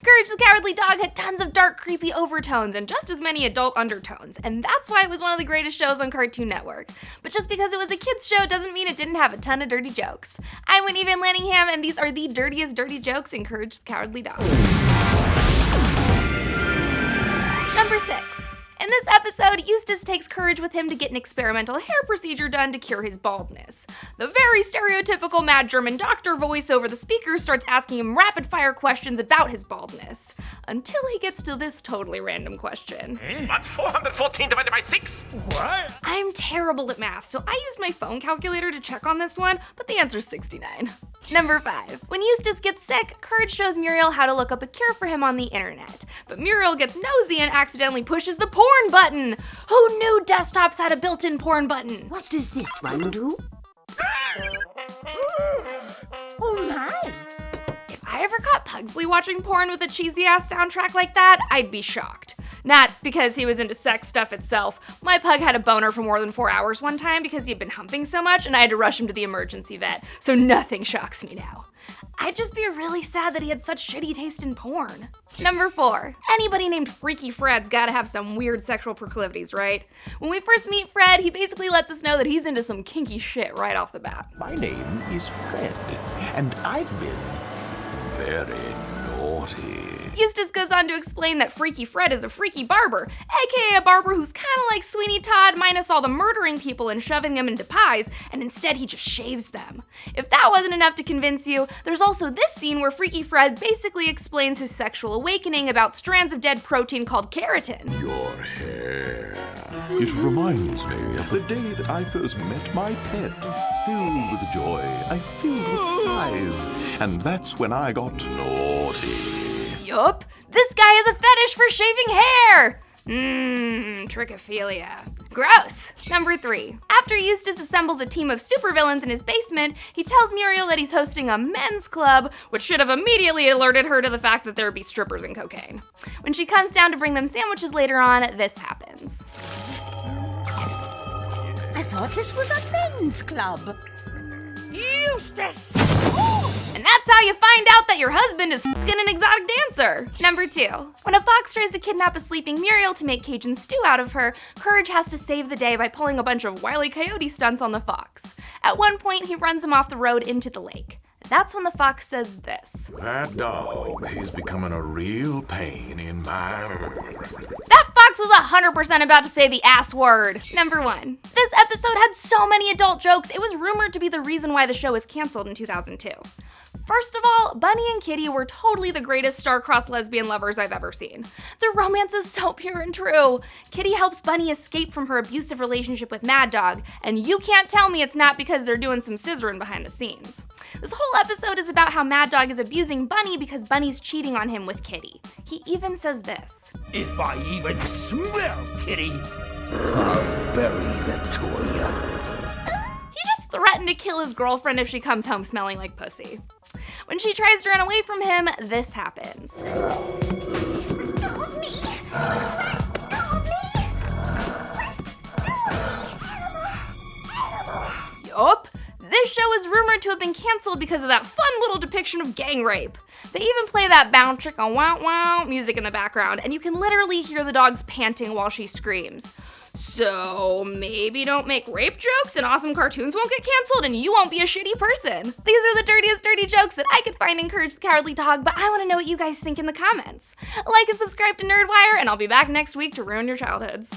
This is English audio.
Courage the Cowardly Dog had tons of dark, creepy overtones and just as many adult undertones, and that's why it was one of the greatest shows on Cartoon Network. But just because it was a kids show doesn't mean it didn't have a ton of dirty jokes. I'm Whitney Van Lanningham, and these are the dirtiest dirty jokes in Courage the Cowardly Dog. Number 6. In this episode, Eustace takes Courage with him to get an experimental hair procedure done to cure his baldness. The very stereotypical mad German doctor voice over the speaker starts asking him rapid-fire questions about his baldness, until he gets to this totally random question. What's 414 divided by 6? What? I'm terrible at math, so I used my phone calculator to check on this one, but the answer's 69. Number 5. When Eustace gets sick, Courage shows Muriel how to look up a cure for him on the internet. But Muriel gets nosy and accidentally pushes the porn button. Who knew desktops had a built-in porn button? What does this one do? Oh my! If I ever caught Pugsley watching porn with a cheesy-ass soundtrack like that, I'd be shocked. Not because he was into sex stuff itself. My pug had a boner for more than 4 hours one time because he'd been humping so much and I had to rush him to the emergency vet, so nothing shocks me now. I'd just be really sad that he had such shitty taste in porn. Number 4. Anybody named Freaky Fred's gotta have some weird sexual proclivities, right? When we first meet Fred, he basically lets us know that he's into some kinky shit right off the bat. My name is Fred, and I've been very naughty. Eustace goes on to explain that Freaky Fred is a freaky barber, aka a barber who's kinda like Sweeney Todd minus all the murdering people and shoving them into pies, and instead he just shaves them. If that wasn't enough to convince you, there's also this scene where Freaky Fred basically explains his sexual awakening about strands of dead protein called keratin. Your hair. It reminds me of the day that I first met my pet. Filled with joy, I filled with sighs, and that's when I got naughty. Yup, this guy has a fetish for shaving hair! Trichophilia. Gross. Number 3. After Eustace assembles a team of supervillains in his basement, he tells Muriel that he's hosting a men's club, which should have immediately alerted her to the fact that there would be strippers and cocaine. When she comes down to bring them sandwiches later on, this happens. I thought this was a men's club. Eustace! And that's how you find out that your husband is f***ing an exotic dancer. Number 2. When a fox tries to kidnap a sleeping Muriel to make Cajun stew out of her, Courage has to save the day by pulling a bunch of Wile E. Coyote stunts on the fox. At one point, he runs him off the road into the lake. That's when the fox says this. That dog, he's becoming a real pain in my... That fox was 100% about to say the ass word. Number 1. This episode had so many adult jokes, it was rumored to be the reason why the show was canceled in 2002. First of all, Bunny and Kitty were totally the greatest star-crossed lesbian lovers I've ever seen. Their romance is so pure and true. Kitty helps Bunny escape from her abusive relationship with Mad Dog, and you can't tell me it's not because they're doing some scissoring behind the scenes. This whole episode is about how Mad Dog is abusing Bunny because Bunny's cheating on him with Kitty. He even says this. If I even smell Kitty, I'll bury the two of you. He just threatened to kill his girlfriend if she comes home smelling like pussy. When she tries to run away from him, this happens. Yup. This show is rumored to have been canceled because of that fun little depiction of gang rape. They even play that bound chicka wow wow music in the background, and you can literally hear the dogs panting while she screams. So maybe don't make rape jokes and awesome cartoons won't get canceled and you won't be a shitty person. These are the dirtiest dirty jokes that I could find in Courage the Cowardly Dog, but I want to know what you guys think in the comments. Like and subscribe to NerdWire, and I'll be back next week to ruin your childhoods.